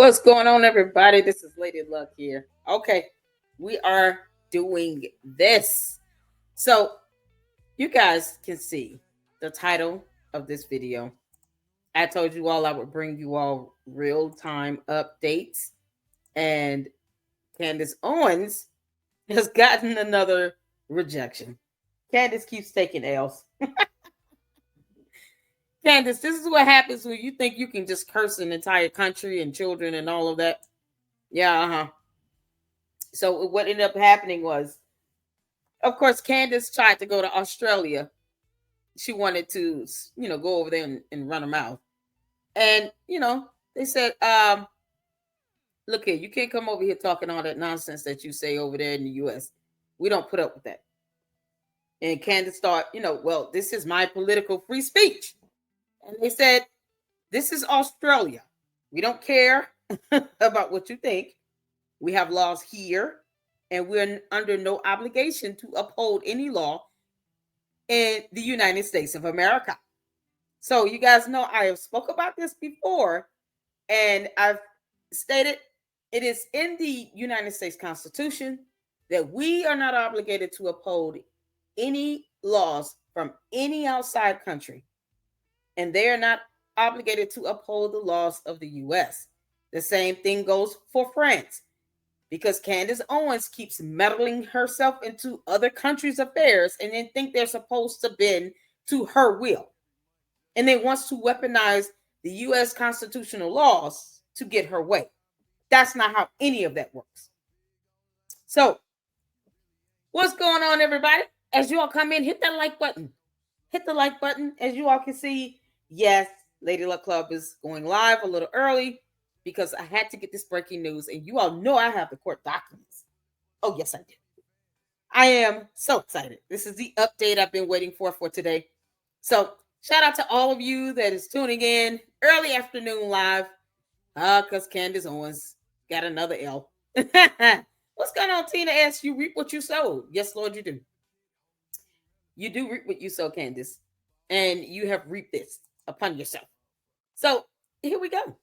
What's going on, everybody? This is Lady Luck here. Okay, we are doing this. So, you guys can see the title of this video. I told you all I would bring you all real-time updates. And Candace Owens has gotten another rejection. Candace keeps taking L's. Candace, this is what happens when you think you can just curse an entire country and children and all of that. Yeah, So what ended up happening was, of course, Candace tried to go to Australia. She wanted to, go over there and run her mouth. And, they said, look here, you can't come over here talking all that nonsense that you say over there in the U.S. We don't put up with that. And Candace thought, well, this is my political free speech. And they said, this is Australia. We don't care about what you think. We have laws here, and we're under no obligation to uphold any law in the United States of America. So you guys know I have spoke about this before, and I've stated it is in the United States Constitution that we are not obligated to uphold any laws from any outside country. And they are not obligated to uphold the laws of the U.S. The same thing goes for France, because Candace Owens keeps meddling herself into other countries' affairs and then think they're supposed to bend to her will. And then wants to weaponize the U.S. constitutional laws to get her way. That's not how any of that works. So, what's going on, everybody? As you all come in, hit that like button. Hit the like button. As you all can see, yes, Lady Luck Club is going live a little early because I had to get this breaking news, and you all know I have the court documents. Oh, yes, I do. I am so excited. This is the update I've been waiting for today. So, shout out to all of you that is tuning in early afternoon live, because Candace Owens got another L. What's going on, Tina S? You reap what you sowed. Yes, Lord, you do. You do reap what you sow, Candace, and you have reaped this upon yourself. So here we go.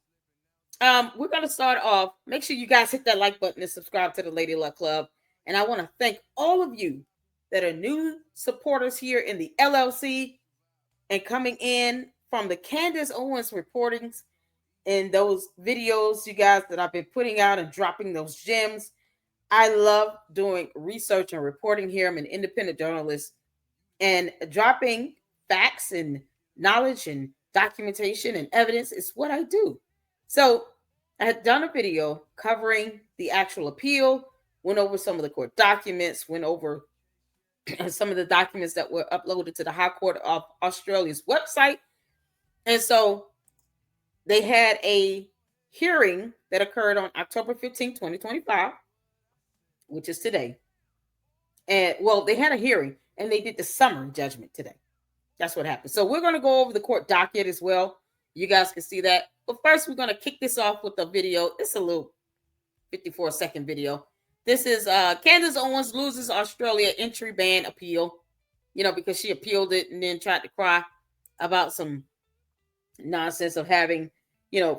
We're going to start off. Make sure you guys hit that like button and subscribe to the Lady Luck Club. And I want to thank all of you that are new supporters here in the LLC and coming in from the Candace Owens reportings and those videos, you guys, that I've been putting out and dropping those gems. I love doing research and reporting here. I'm an independent journalist, and dropping facts and knowledge and documentation and evidence is what I do. So I had done a video covering the actual appeal, went over some of the court documents, went over some of the documents that were uploaded to the High Court of Australia's website. And so they had a hearing that occurred on October 15, 2025, which is today. And well, they had a hearing and they did the summary judgment today. That's what happened. So we're going to go over the court docket as well. You guys can see that. But first, we're going to kick this off with a video. It's a little 54-second video. This is Candace Owens loses Australia entry ban appeal, because she appealed it and then tried to cry about some nonsense of having,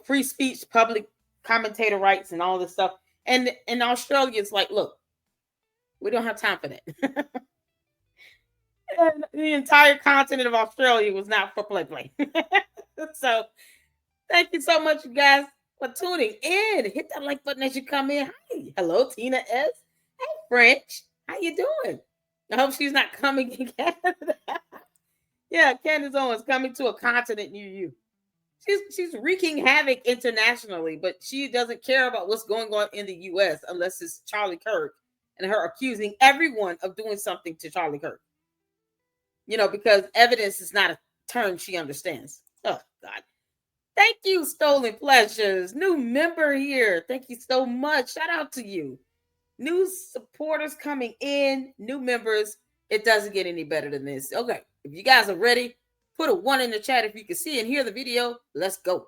free speech, public commentator rights and all this stuff. And in Australia, it's like, look, we don't have time for that. And the entire continent of Australia was not for play. So thank you so much, you guys, for tuning in. Hit that like button as you come in. Hi. Hello, Tina S. Hey, French. How you doing? I hope she's not coming in Canada. Yeah, Candace Owens coming to a continent near you. She's wreaking havoc internationally, but she doesn't care about what's going on in the U.S. unless it's Charlie Kirk and her accusing everyone of doing something to Charlie Kirk. Because evidence is not a term she understands. Oh, God. Thank you, Stolen Pleasures. New member here. Thank you so much. Shout out to you. New supporters coming in, new members. It doesn't get any better than this. Okay, if you guys are ready, put a 1 in the chat if you can see and hear the video. Let's go.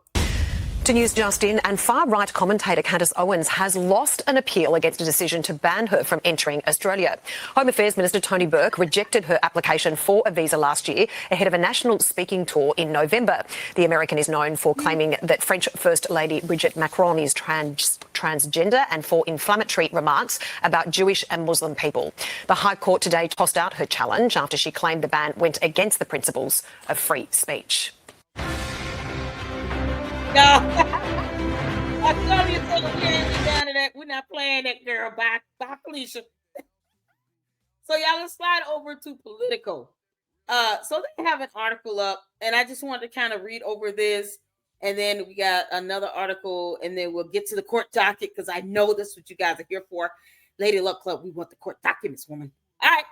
To News Just In, and far-right commentator Candace Owens has lost an appeal against a decision to ban her from entering Australia. Home Affairs Minister Tony Burke rejected her application for a visa last year ahead of a national speaking tour in November. The American is known for claiming that French First Lady Brigitte Macron is transgender and for inflammatory remarks about Jewish and Muslim people. The High Court today tossed out her challenge after she claimed the ban went against the principles of free speech. No. I told you, down to that. We're not playing that, girl. Bye, Felicia. So y'all, let's slide over to Politico. So they have an article up, and I just wanted to kind of read over this, and then we got another article, and then we'll get to the court docket, because I know that's what you guys are here for. Lady Luck Club, we want the court documents, woman. All right.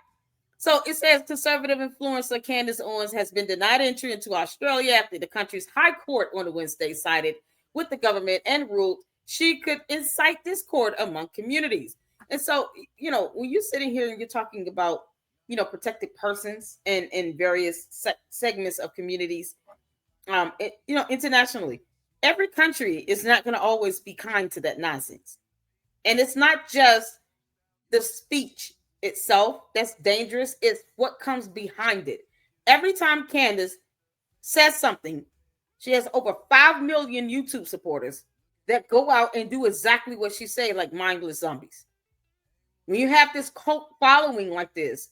So it says conservative influencer Candace Owens has been denied entry into Australia after the country's high court on Wednesday sided with the government and ruled she could incite discord among communities. And so, you know, when you're sitting here and you're talking about, you know, protected persons and in various segments of communities, you know, internationally, every country is not going to always be kind to that nonsense. And it's not just the speech itself that's dangerous, it's what comes behind it. Every time Candace says something, she has over 5 million YouTube supporters that go out and do exactly what she say, like mindless zombies. When you have this cult following like this,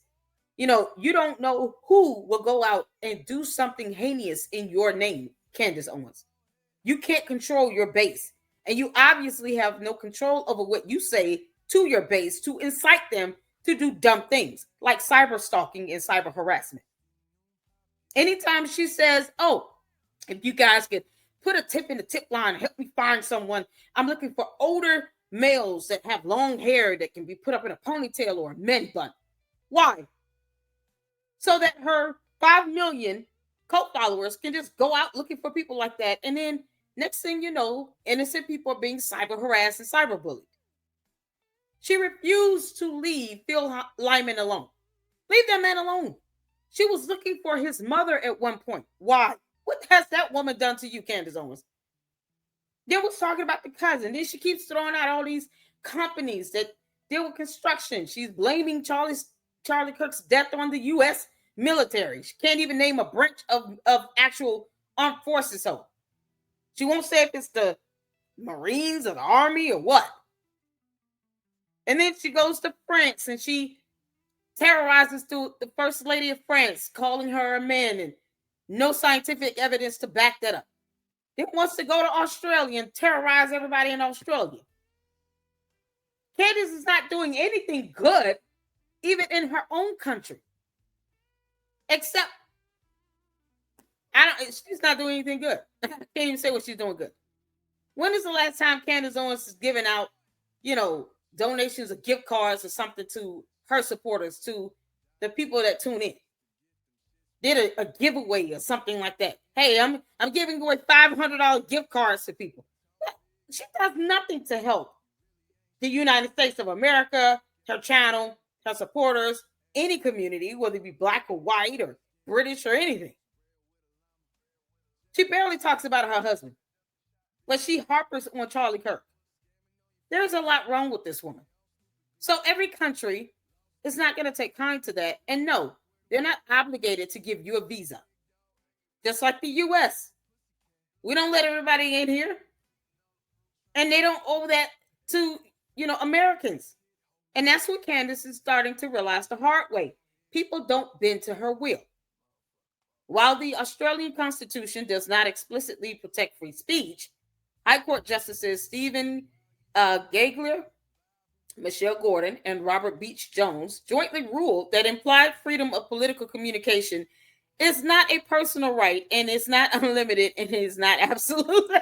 you know, you don't know who will go out and do something heinous in your name, Candace Owens. You can't control your base, and you obviously have no control over what you say to your base to incite them to do dumb things like cyber stalking and cyber harassment. Anytime she says, oh, if you guys could put a tip in the tip line, help me find someone. I'm looking for older males that have long hair that can be put up in a ponytail or a men bun. Why? So that her 5 million cult followers can just go out looking for people like that. And then next thing you know, innocent people are being cyber harassed and cyber bullied. She refused to leave Phil Lyman alone. Leave that man alone. She was looking for his mother at one point. Why? What has that woman done to you, Candace Owens? Then was talking about the cousin. Then she keeps throwing out all these companies that deal with construction. She's blaming Charlie Kirk's death on the U.S. military. She can't even name a branch of actual armed forces. So she won't say if it's the Marines or the Army or what. And then she goes to France and she terrorizes the First Lady of France, calling her a man, and no scientific evidence to back that up. Then wants to go to Australia and terrorize everybody in Australia. Candace is not doing anything good, even in her own country. Except, she's not doing anything good. I can't even say what she's doing good. When is the last time Candace Owens is giving out, you know, donations or gift cards or something to her supporters, to the people that tune in? Did a giveaway or something like that. Hey, I'm giving away $500 gift cards to people. She does nothing to help the United States of America, her channel, her supporters, any community, whether it be black or white or British or anything. She barely talks about her husband, but she harpers on Charlie Kirk. There's a lot wrong with this woman. So every country is not going to take kind to that. And no, they're not obligated to give you a visa. Just like the U.S. We don't let everybody in here. And they don't owe that to, you know, Americans. And that's what Candace is starting to realize the hard way. People don't bend to her will. While the Australian Constitution does not explicitly protect free speech, High Court Justices Stephen Gaglier, Michelle Gordon, and Robert Beach Jones jointly ruled that implied freedom of political communication is not a personal right, and it's not unlimited, and it is not absolute.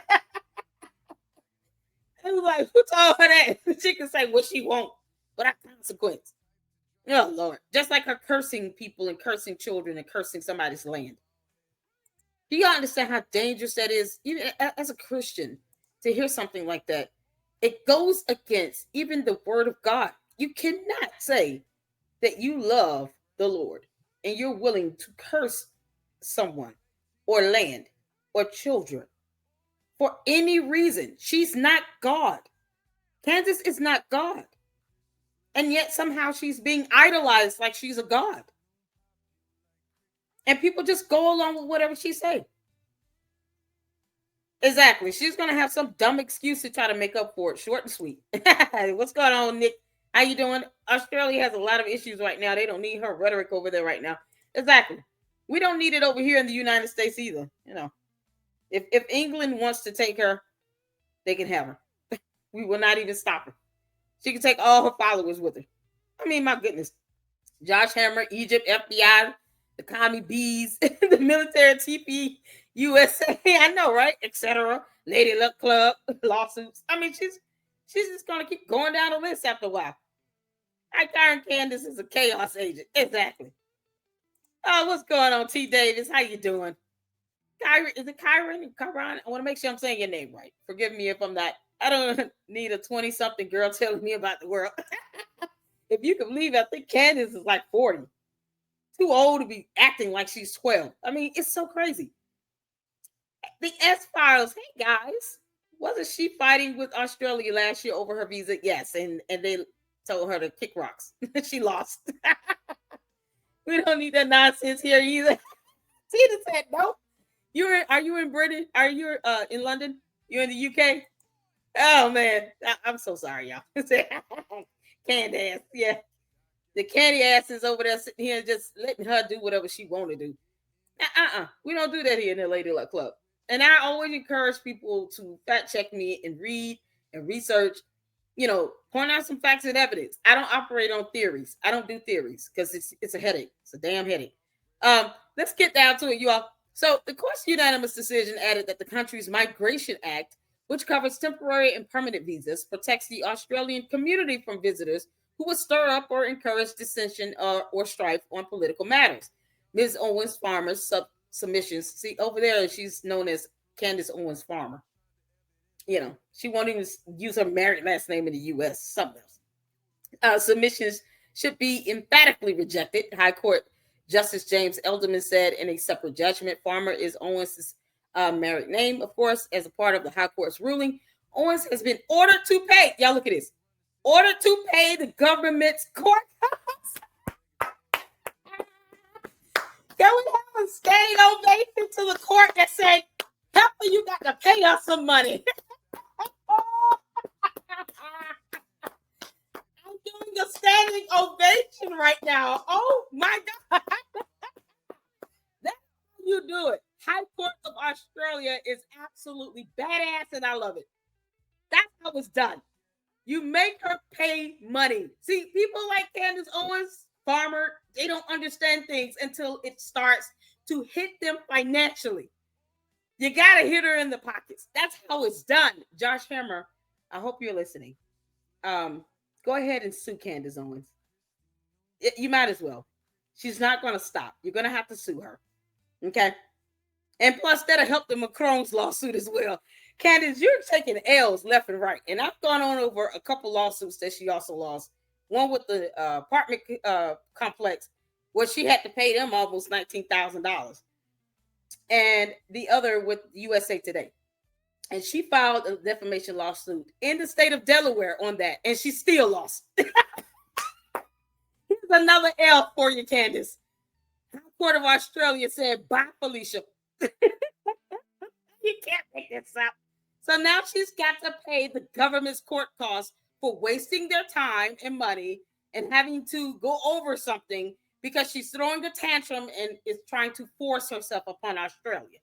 I was like, who told her that? She can say what she wants, without consequence. Oh, Lord. Just like her cursing people and cursing children and cursing somebody's land. Do you understand how dangerous that is? Even as a Christian, to hear something like that, it goes against even the word of God. You cannot say that you love the Lord and you're willing to curse someone or land or children for any reason. She's not God. Candace is not God. And yet somehow she's being idolized like she's a god. And people just go along with whatever she say. Exactly. She's going to have some dumb excuse to try to make up for it. Short and sweet. What's going on, Nick? How you doing? Australia has a lot of issues right now. They don't need her rhetoric over there right now. Exactly. We don't need it over here in the United States either. You know, if England wants to take her, they can have her. We will not even stop her. She can take all her followers with her. I mean, my goodness. Josh Hammer, Egypt, FBI, the commie bees, the military, TP, USA, I know, right? Etc. Lady Luck Club, lawsuits. I mean, she's just gonna keep going down the list after a while. Karen Candace is a chaos agent. Exactly. Oh, what's going on, T. Davis? How you doing? Kyron, is it Kyron? Kyron? I want to make sure I'm saying your name right. Forgive me if I'm not. I don't need a 20-something girl telling me about the world. If you can believe it, I think Candace is like 40. Too old to be acting like she's 12. I mean, it's so crazy. The S-Files, hey guys. Wasn't she fighting with Australia last year over her visa? Yes, and they told her to kick rocks. She lost. We don't need that nonsense here either. Tina said no. Are you in Britain? Are you in London? You're in the UK? Oh man, I'm so sorry, y'all. Candace, yeah. The candy ass is over there sitting here just letting her do whatever she want to do. We don't do that here in the Lady Luck Club. And I always encourage people to fact check me and read and research, point out some facts and evidence. I don't operate on theories. I don't do theories because it's a headache. It's a damn headache. Let's get down to it, you all. So the court's unanimous decision added that the country's Migration Act, which covers temporary and permanent visas, protects the Australian community from visitors who would stir up or encourage dissension or strife on political matters. Ms. Owens Farmer's submissions, see over there, she's known as Candace Owens Farmer. She won't even use her married last name in the U.S., something else. Submissions should be emphatically rejected. High Court Justice James Elderman said in a separate judgment. Farmer is Owens' married name, of course, as a part of the High Court's ruling. Owens has been ordered to pay. Y'all look at this. Ordered to pay the government's court costs. Can we have a standing ovation to the court that said, "Helper, you got to pay us some money"? I'm doing a standing ovation right now. Oh my God. That's how you do it. High Court of Australia is absolutely badass and I love it. That's how it's done. You make her pay money. See, people like Candace Owens Farmer, they don't understand things until it starts to hit them financially. You got to hit her in the pockets. That's how it's done. Josh Hammer, I hope you're listening. Go ahead and sue Candace Owens. You might as well. She's not going to stop. You're going to have to sue her. Okay? And plus, that'll help the Macron's lawsuit as well. Candace, you're taking L's left and right. And I've gone on over a couple lawsuits that she also lost. One with the apartment complex where she had to pay them almost $19,000. And the other with USA Today. And she filed a defamation lawsuit in the state of Delaware on that. And she still lost. Here's another L for you, Candace. The Court of Australia said, bye, Felicia. You can't make this up. So now she's got to pay the government's court costs for wasting their time and money and having to go over something because she's throwing a tantrum and is trying to force herself upon Australia.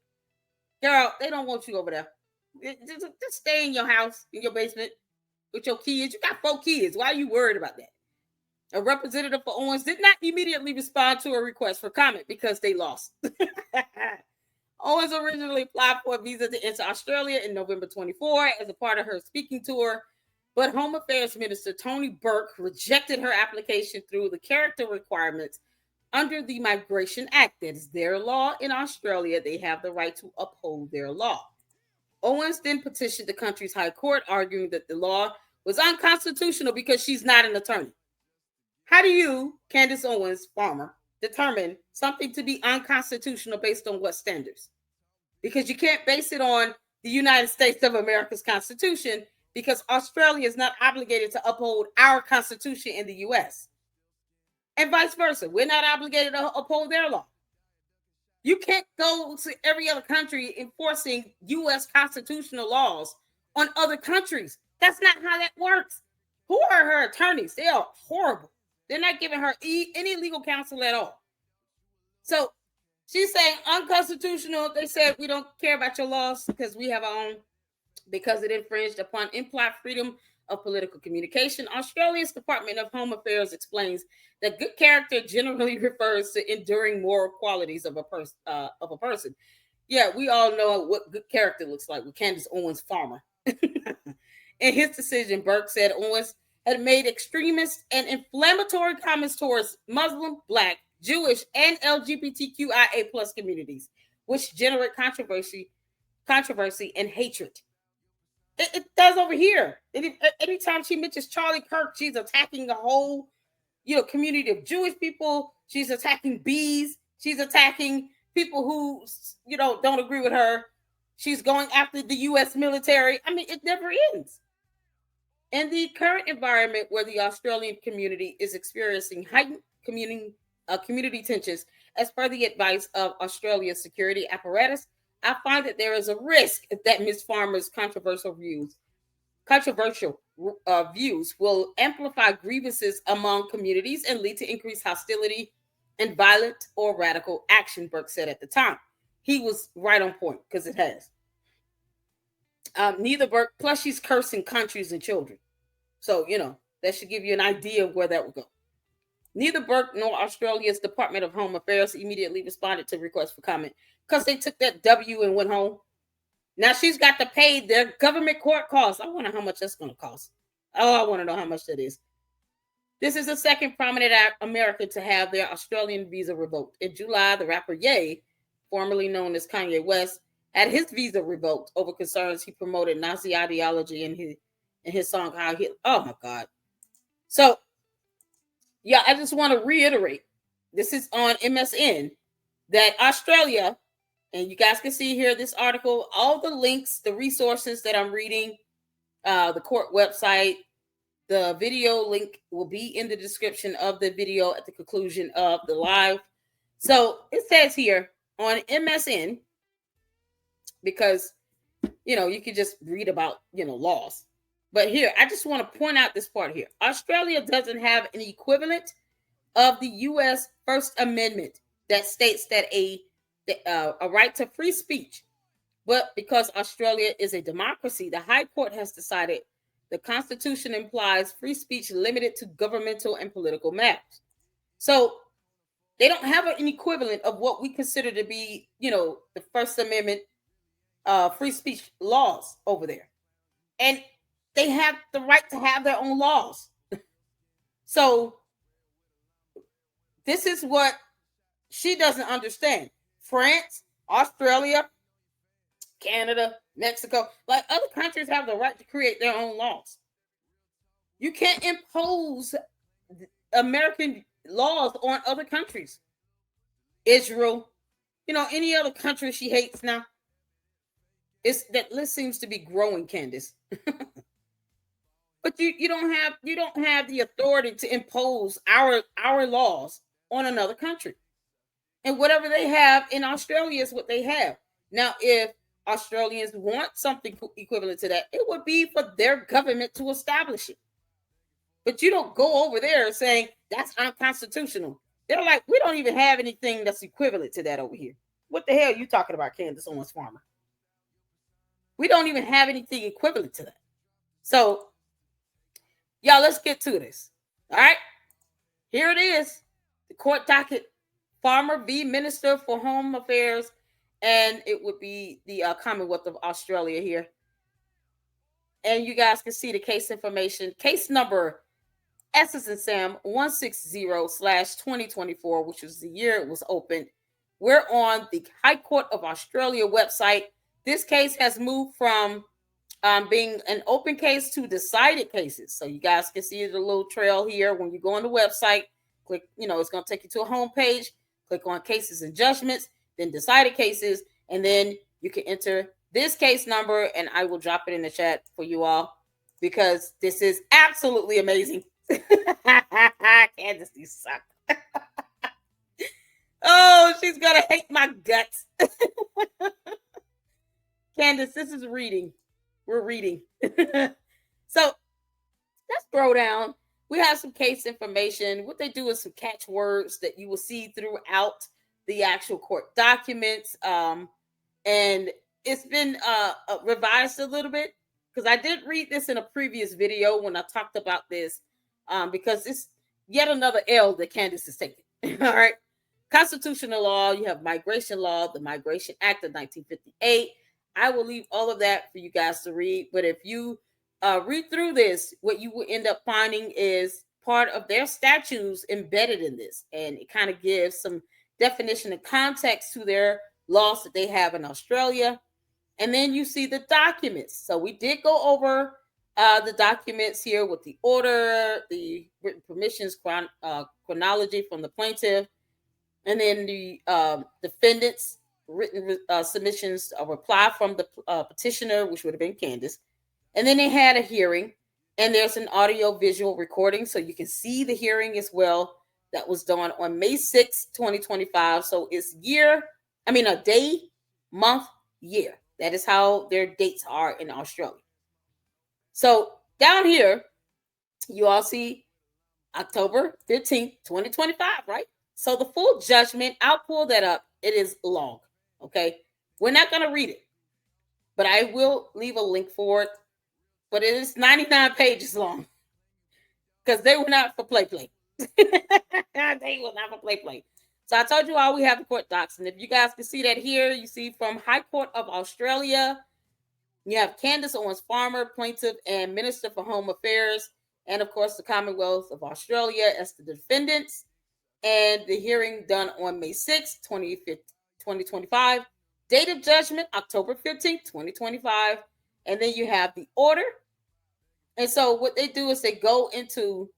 Girl, they don't want you over there. Just stay in your house, in your basement with your kids. You got 4 kids. Why are you worried about that? A representative for Owens did not immediately respond to a request for comment because they lost. Owens originally applied for a visa to enter Australia in November 24 as a part of her speaking tour, but Home Affairs Minister Tony Burke rejected her application through the character requirements under the Migration Act. That is their law in Australia. They have the right to uphold their law. Owens then petitioned the country's high court, arguing that the law was unconstitutional because she's not an attorney. How do you, Candace Owens Farmer, determine something to be unconstitutional based on what standards? Because you can't base it on the United States of America's Constitution because Australia is not obligated to uphold our Constitution in the U.S. And vice versa. We're not obligated to uphold their law. You can't go to every other country enforcing U.S. constitutional laws on other countries. That's not how that works. Who are her attorneys? They are horrible. They're not giving her any legal counsel at all. So she's saying unconstitutional. They said we don't care about your laws because we have our own, because it infringed upon implied freedom of political communication. Australia's Department of Home Affairs explains that good character generally refers to enduring moral qualities of a person. Yeah, we all know what good character looks like with Candace Owens Farmer. In his decision, Burke said Owens had made extremist and inflammatory comments towards Muslim, Black, Jewish, and LGBTQIA plus communities, which generate controversy and hatred. It does over here. Anytime she mentions Charlie Kirk, she's attacking the whole, community of Jewish people. She's attacking bees. She's attacking people who, don't agree with her. She's going after the U.S. military. I mean, it never ends. In the current environment where the Australian community is experiencing heightened community tensions, as per the advice of Australia's security apparatus, I find that there is a risk that Ms. Farmer's controversial views will amplify grievances among communities and lead to increased hostility and violent or radical action, Burke said at the time. He was right on point because it has. Neither Burke, plus she's cursing countries and children. So, that should give you an idea of where that would go. Neither Burke nor Australia's Department of Home Affairs immediately responded to requests for comment because they took that W and went home. Now she's got to pay their government court costs. I wonder how much that's going to cost. Oh, I want to know how much that is. This is the second prominent American to have their Australian visa revoked. In July, the rapper Ye, formerly known as Kanye West, had his visa revoked over concerns he promoted Nazi ideology in his song "How He." Oh my God! So, yeah, I just want to reiterate. This is on MSN that Australia, and you guys can see here this article, all the links, the resources that I'm reading, the court website, the video link will be in the description of the video at the conclusion of the live. So it says here on MSN, because, you can just read about, laws. But here, I just want to point out this part here. Australia doesn't have an equivalent of the U.S. First Amendment that states that a right to free speech. But because Australia is a democracy, the High Court has decided the Constitution implies free speech limited to governmental and political matters. So they don't have an equivalent of what we consider to be, the First Amendment free speech laws over there. And they have the right to have their own laws. So this is what she doesn't understand. France, Australia, Canada, Mexico, like other countries have the right to create their own laws. You can't impose American laws on other countries. Israel, any other country she hates now. That list seems to be growing, Candace. But you don't have the authority to impose our laws on another country. And whatever they have in Australia is what they have. Now, if Australians want something equivalent to that, it would be for their government to establish it. But you don't go over there saying that's unconstitutional. They're like, we don't even have anything that's equivalent to that over here. What the hell are you talking about, Candace Owens Farmer? We don't even have anything equivalent to that. So, y'all, let's get to this. All right. Here it is. The court docket. Farmer v. Minister for Home Affairs. And it would be the Commonwealth of Australia here. And you guys can see the case information. Case number S as in Sam 160/2024, which was the year it was opened. We're on the High Court of Australia website. This case has moved from being an open case to decided cases. So you guys can see the little trail here. When you go on the website, click, it's going to take you to a home page. Click on cases and judgments, then decided cases, and then you can enter this case number, and I will drop it in the chat for you all because this is absolutely amazing. Candace, you suck. Oh, she's gonna hate my guts. Candace, this is reading. We're reading. So let's scroll down. We have some case information. What they do is some catchwords that you will see throughout the actual court documents. And it's been revised a little bit because I did read this in a previous video when I talked about this, because it's yet another L that Candace is taking. All right. Constitutional law, you have migration law, the Migration Act of 1958. I will leave all of that for you guys to read. But if you read through this, what you will end up finding is part of their statutes embedded in this. And it kind of gives some definition and context to their laws that they have in Australia. And then you see the documents. So we did go over the documents here with the order, the written permissions, chronology from the plaintiff, and then the defendant's written submissions, a reply from the petitioner, which would have been Candace. And then they had a hearing, and there's an audio visual recording, so you can see the hearing as well. That was done on May 6, 2025. So it's a day, month, year. That is how their dates are in Australia. So down here, you all see October 15th, 2025, right? So the full judgment, I'll pull that up. It is long, okay? We're not going to read it, but I will leave a link for it. But it is 99 pages long because they were not for play. They were not for play. So I told you all we have the court docs. And if you guys can see that here, you see from High Court of Australia, you have Candace Owens Farmer, plaintiff and Minister for Home Affairs, and of course the Commonwealth of Australia as the defendants. And the hearing done on May 6, 2025. Date of judgment, October 15th, 2025. And then you have the order. And so what they do is they go into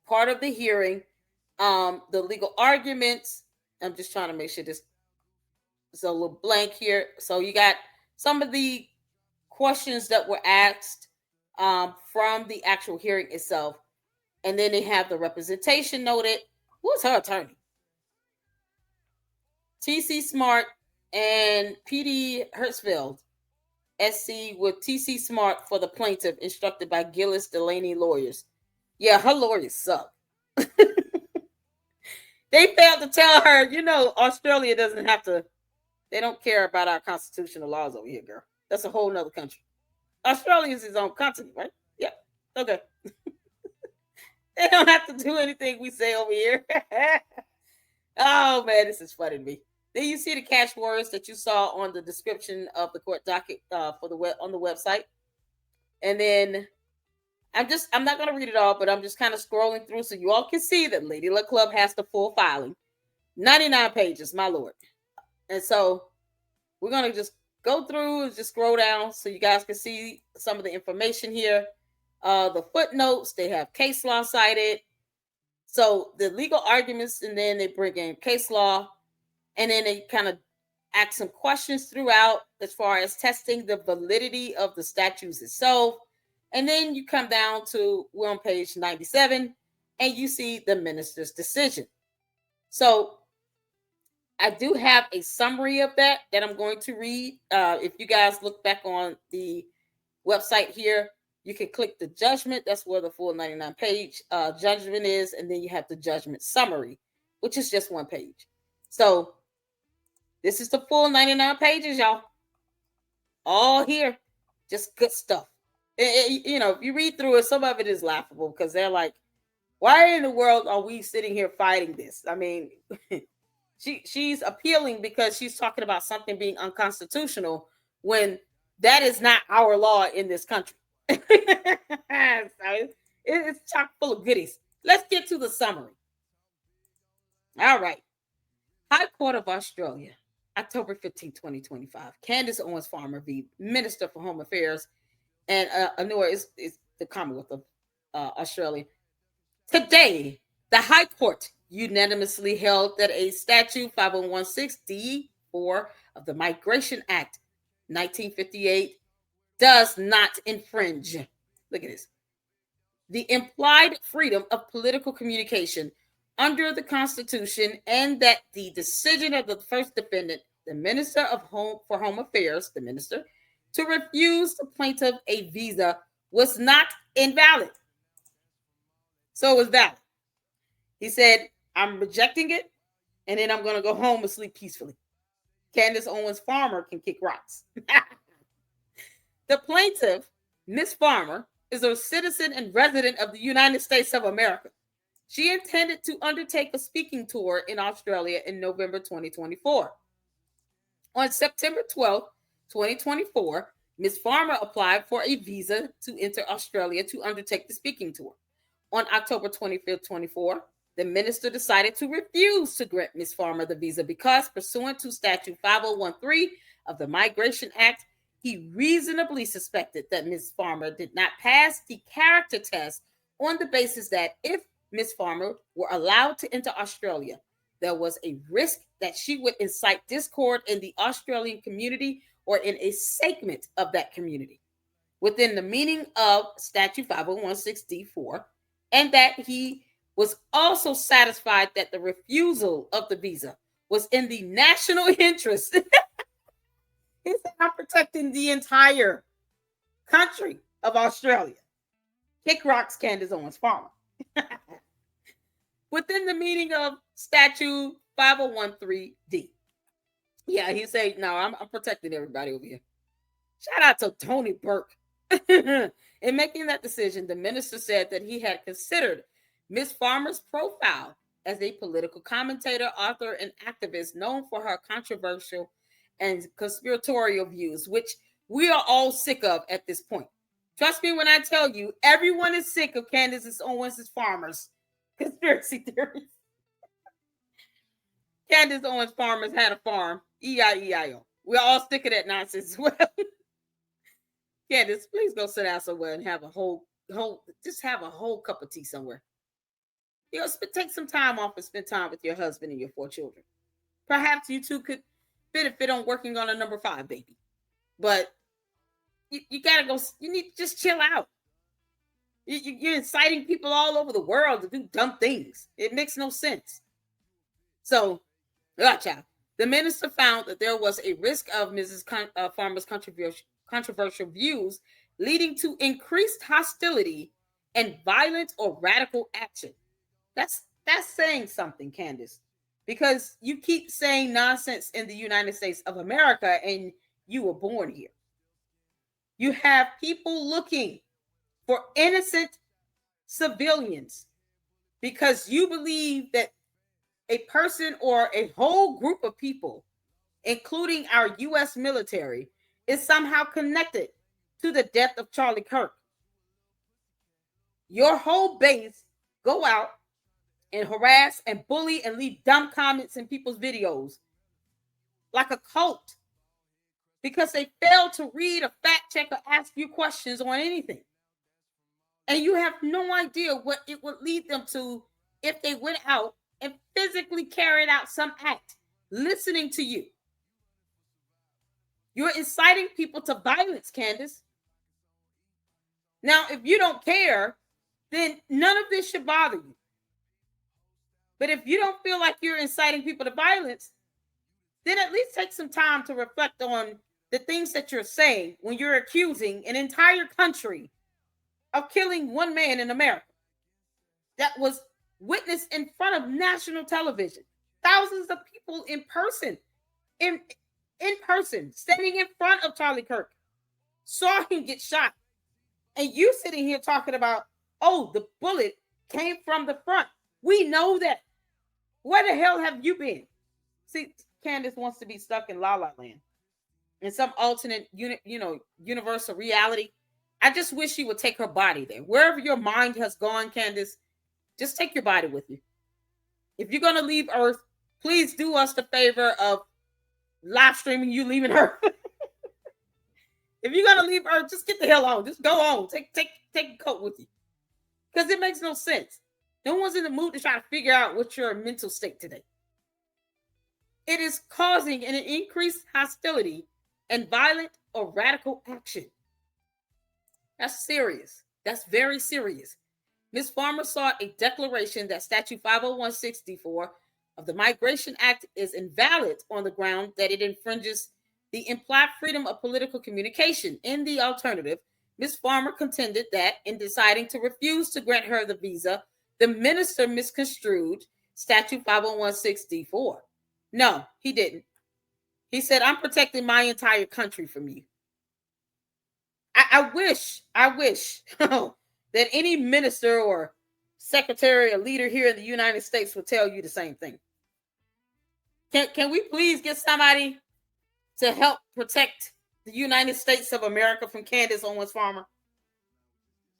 part of the hearing, the legal arguments. I'm just trying to make sure this is a little blank here. So you got some of the questions that were asked from the actual hearing itself. And then they have the representation noted. Who's her attorney? TC Smart and PD Hertzfeld, SC with TC Smart for the plaintiff, instructed by Gillis Delaney lawyers. Yeah, her lawyers suck. They failed to tell her, Australia doesn't have to, they don't care about our constitutional laws over here, girl. That's a whole nother country. Australia is its own continent, right? Yep. Okay. They don't have to do anything we say over here. Oh, man, this is funny to me. Then you see the catchwords that you saw on the description of the court docket on the website. And then I'm not going to read it all, but I'm just kind of scrolling through so you all can see that Lady Luck Club has the full filing. 99 pages, my lord. And so we're going to just go through and just scroll down so you guys can see some of the information here. The footnotes, they have case law cited. So the legal arguments, and then they bring in case law. And then they kind of ask some questions throughout as far as testing the validity of the statutes itself. And then you come down to, we're on page 97, and you see the minister's decision. So I do have a summary of that I'm going to read. If you guys look back on the website here, you can click the judgment. That's where the full 99-page judgment is. And then you have the judgment summary, which is just one page. So this is the full 99 pages, y'all. All here. Just good stuff. If you read through it, some of it is laughable because they're like, why in the world are we sitting here fighting this? I mean, she's appealing because she's talking about something being unconstitutional when that is not our law in this country. So it's chock full of goodies. Let's get to the summary. All right. High Court of Australia, October 15, 2025. Candace Owens Farmer v. Minister for Home Affairs, and Anua is the Commonwealth of Australia. Today, the High Court unanimously held that a statute 5016 D4 of the Migration Act 1958 does not infringe. Look at this. The implied freedom of political communication under the Constitution, and that the decision of the first defendant, the Minister for Home Affairs, the minister, to refuse the plaintiff a visa was not invalid. So it was valid. He said, I'm rejecting it, and then I'm going to go home and sleep peacefully. Candace Owens Farmer can kick rocks. The plaintiff, Miss Farmer, is a citizen and resident of the United States of America. She intended to undertake a speaking tour in Australia in November 2024. On September 12, 2024, Ms. Farmer applied for a visa to enter Australia to undertake the speaking tour. On October 25, 24, the minister decided to refuse to grant Ms. Farmer the visa because, pursuant to Statute 5013 of the Migration Act, he reasonably suspected that Ms. Farmer did not pass the character test on the basis that if Ms. Farmer were allowed to enter Australia, there was a risk that she would incite discord in the Australian community or in a segment of that community within the meaning of Statute 5016D4, and that he was also satisfied that the refusal of the visa was in the national interest. He said, I'm protecting the entire country of Australia. Kick rocks, Candace Owens Farmer. Within the meaning of Statute 5013D. Yeah, he said, no, I'm protecting everybody over here. Shout out to Tony Burke. In making that decision, the minister said that he had considered Ms. Farmer's profile as a political commentator, author, and activist known for her controversial and conspiratorial views, which we are all sick of at this point. Trust me when I tell you, everyone is sick of Candace Owens Farmer's conspiracy theories. Candace Owens Farmer's had a farm, E-I-E-I-O. We're all sick of that nonsense as well. Candace, please go sit down somewhere and have a whole cup of tea somewhere. You know, take some time off and spend time with your husband and your 4 children. Perhaps you two could benefit on working on a number 5 baby. But you gotta go, you need to just chill out. You're inciting people all over the world to do dumb things. It makes no sense. So, gotcha. The minister found that there was a risk of Mrs. Farmer's controversial views leading to increased hostility and violent or radical action. That's saying something, Candace, because you keep saying nonsense in the United States of America and you were born here. You have people looking for innocent civilians because you believe that a person or a whole group of people, including our U.S. military, is somehow connected to the death of Charlie Kirk. Your whole base go out and harass and bully and leave dumb comments in people's videos like a cult because they failed to read a fact check or ask you questions on anything. And you have no idea what it would lead them to if they went out and physically carried out some act, listening to you. You're inciting people to violence, Candace. Now, if you don't care, then none of this should bother you. But if you don't feel like you're inciting people to violence, then at least take some time to reflect on the things that you're saying when you're accusing an entire country of killing one man in America that was witnessed in front of national television. Thousands of people in person, standing in front of Charlie Kirk, saw him get shot. And you sitting here talking about, oh, the bullet came from the front. We know that. Where the hell have you been? See, Candace wants to be stuck in La La Land, in some alternate, universal reality. I just wish she would take her body there. Wherever your mind has gone, Candace, just take your body with you. If you're going to leave Earth, please do us the favor of live streaming you leaving Earth. If you're going to leave Earth, just get the hell on. Just go on. Take a coat with you. Because it makes no sense. No one's in the mood to try to figure out what's your mental state today. It is causing an increased hostility and violent or radical action. That's serious. That's very serious. Ms. Farmer sought a declaration that Statute 50164 of the Migration Act is invalid on the ground that it infringes the implied freedom of political communication. In the alternative, Ms. Farmer contended that in deciding to refuse to grant her the visa, the minister misconstrued Statute 50164. No, he didn't. He said, I'm protecting my entire country from you. I wish that any minister or secretary or leader here in the United States would tell you the same thing. Can we please get somebody to help protect the United States of America from Candace Owens Farmer?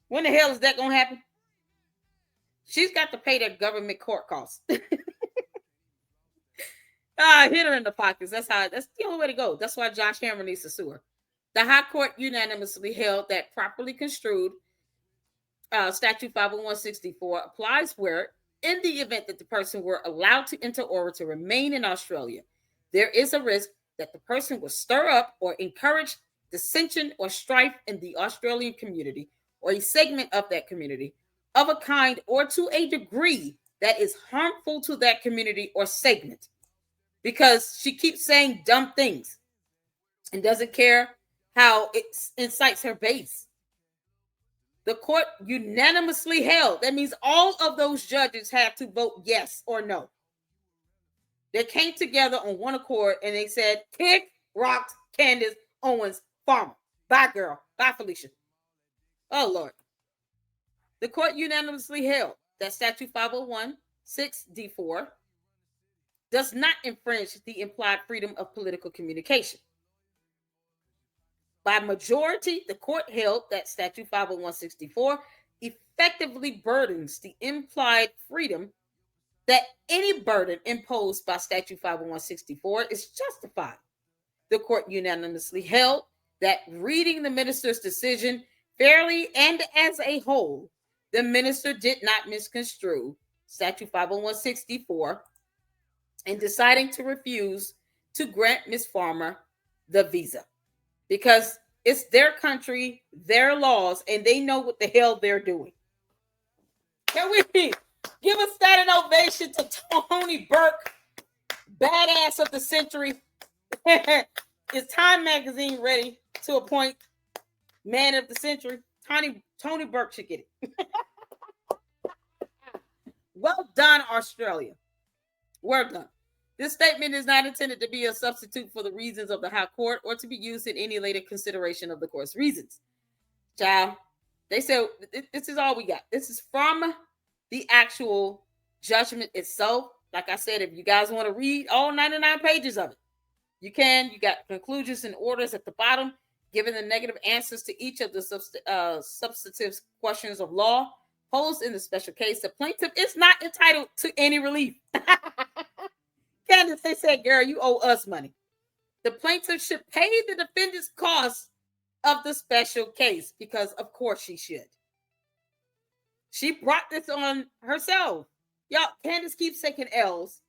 When the hell is that going to happen? She's got to pay that government court costs. Hit her in the pockets. That's the only way to go. That's why Josh Hammer needs to sue her. The High Court unanimously held that properly construed Statute 50164 applies where, in the event that the person were allowed to enter or to remain in Australia, there is a risk that the person will stir up or encourage dissension or strife in the Australian community or a segment of that community of a kind or to a degree that is harmful to that community or segment. Because she keeps saying dumb things and doesn't care how it incites her base. The court unanimously held. That means all of those judges had to vote yes or no. They came together on one accord and they said, kick rocked Candace Owens Farmer. Bye, girl. Bye, Felicia. Oh, Lord. The court unanimously held that Statute 501(6)(d)(4) does not infringe the implied freedom of political communication. By majority, the court held that Statute 501(64) effectively burdens the implied freedom, that any burden imposed by Statute 501(64) is justified. The court unanimously held that reading the minister's decision fairly and as a whole, the minister did not misconstrue Statute 501(64) in deciding to refuse to grant Ms. Farmer the visa. Because it's their country, their laws, and they know what the hell they're doing. Can we give a standing ovation to Tony Burke, badass of the century? Is Time Magazine ready to appoint man of the century? Tony Burke should get it. Well done, Australia. Well done. This statement is not intended to be a substitute for the reasons of the High Court or to be used in any later consideration of the court's reasons. Child, they said this is all we got. This is from the actual judgment itself. Like I said, if you guys want to read all 99 pages of it, you can. You got conclusions and orders at the bottom, giving the negative answers to each of the substantive questions of law posed in the special case. The plaintiff is not entitled to any relief. Candace, they said, girl, you owe us money. The plaintiff should pay the defendant's costs of the special case because, of course, she should. She brought this on herself. Y'all, Candace keeps taking L's,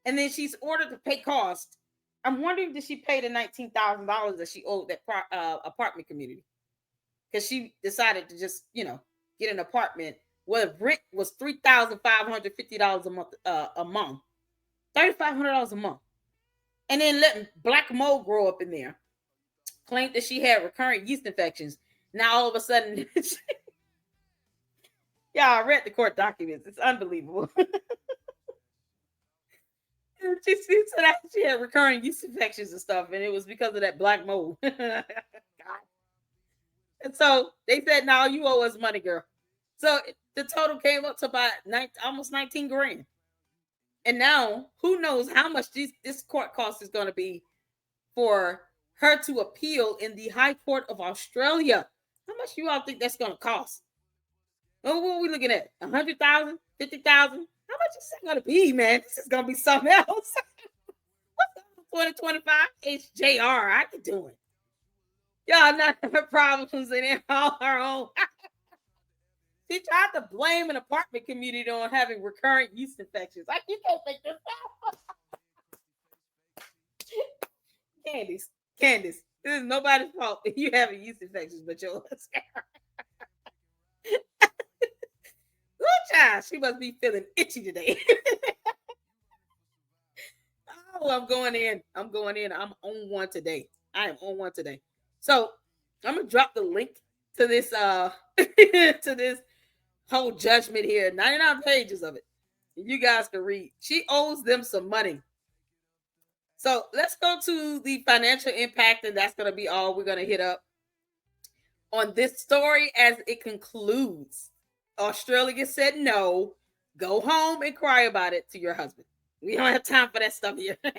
and then she's ordered to pay costs. I'm wondering, did she pay the $19,000 that she owed that apartment community? Because she decided to just, get an apartment where rent was $3,550 a month. $3,500 a month. And then letting black mold grow up in there. Claimed that she had recurrent yeast infections. Now all of a sudden, I read the court documents. It's unbelievable. She said that she had recurrent yeast infections and stuff, and it was because of that black mold. God. And so they said, "No, you owe us money, girl." So the total came up to about almost 19 grand. And now, who knows how much this court cost is going to be for her to appeal in the High Court of Australia. How much do you all think that's going to cost? Oh, what are we looking at? 100,000? 50,000? How much is that going to be, man? This is going to be something else. What's 2025? HJR. I can do it. Y'all not her problems and all her own. She tried to blame an apartment community on having recurrent yeast infections. Like, you can't make this out. Candace, This is nobody's fault. You having yeast infections, but yours. Ooh, child, she must be feeling itchy today. Oh, I'm going in. I'm going in. I'm on one today. I am on one today. So I'm gonna drop the link to this to this whole judgment here. 99 pages of it. You guys can read. She owes them some money. So let's go to the financial impact, and that's gonna be all we're gonna hit up on this story as it concludes. Australia said no. Go home and cry about it to your husband. We don't have time for that stuff here.